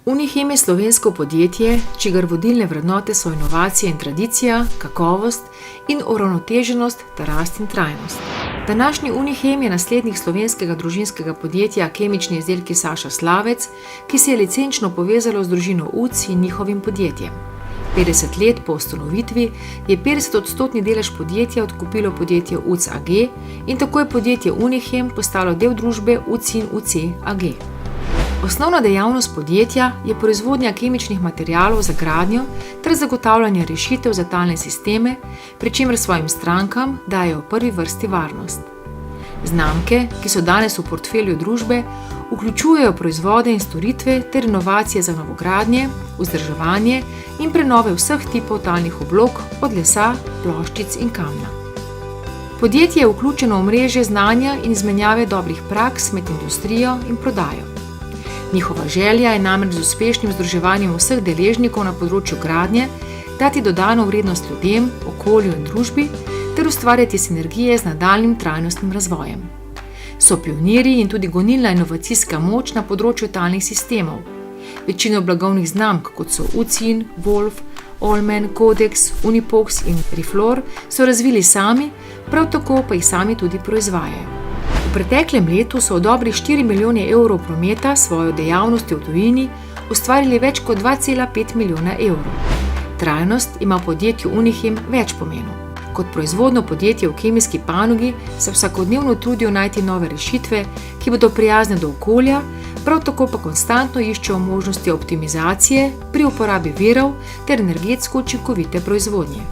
Unichem je slovensko podjetje, čigar vodilne vrednote so inovacije in tradicija, kakovost in uravnoteženost ter rast in trajnost. Današnji Unichem je naslednik slovenskega družinskega podjetja Kemični izdelki Saša Slavec, ki se je licenčno povezalo z družino UC in njihovim podjetjem. 50 let po ustanovitvi je 50% delež podjetja odkupilo podjetje UC AG in tako je podjetje Unichem postalo del družbe UCIN UC AG. Osnovna dejavnost podjetja je proizvodnja kemičnih materialov za gradnjo ter zagotavljanje rešitev za talne sisteme, pri čemer svojim strankam dajejo v prvi vrsti varnost. Znamke, ki so danes v portfelju družbe, vključujejo proizvode in storitve ter inovacije za novogradnje, vzdrževanje in prenove vseh tipov talnih oblog, od lesa, ploščic in kamna. Podjetje je vključeno v mreže znanja in izmenjave dobrih praks med industrijo in prodajo. Njihova želja je namreč z uspešnim združevanjem vseh deležnikov na področju gradnje dati dodano vrednost ljudem, okolju in družbi ter ustvarjati sinergije z nadaljnjim trajnostnim razvojem. So pionirji in tudi gonilna inovacijska moč na področju talnih sistemov. Večino blagovnih znamk, kot so UCIN, Wolf, Olmen, Codex, Unipox in Riflor, so razvili sami, prav tako pa jih sami tudi proizvajajo. V preteklem letu so v dobrih 4 milijone evrov prometa svojo dejavnostjo v tujini ustvarili več kot 2,5 milijona evrov. Trajnost ima v podjetju Unichem več pomenov. Kot proizvodno podjetje v kemijski panogi se vsakodnevno trudijo najti nove rešitve, ki bodo prijazne do okolja, prav tako pa konstantno iščejo možnosti optimizacije pri uporabi virov ter energetsko učinkovite proizvodnje.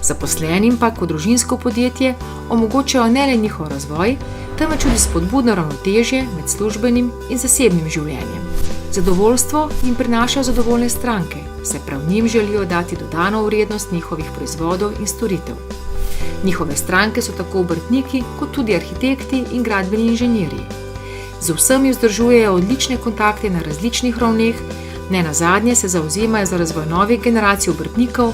Zaposlenim pa kot družinsko podjetje omogočajo ne le njihov razvoj, temveč tudi spodbudno ravnotežje med službenim in zasebnim življenjem. Zadovoljstvo jim prinašajo zadovoljne stranke, saj prav njim želijo dati dodano vrednost njihovih proizvodov in storitev. Njihove stranke so tako obrtniki kot tudi arhitekti in gradbeni inženirji. Z vsemi vzdržujejo odlične kontakte na različnih ravneh, nenazadnje se zavzemajo za razvoj novih generacij obrtnikov,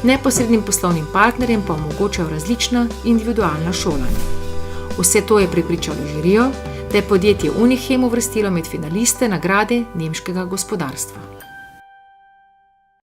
neposrednim poslovnim partnerjem pa omogočajo različna individualna šolanja. Vse to je prepričalo žirijo, da je podjetje Unichem uvrstilo med finaliste nagrade nemškega gospodarstva.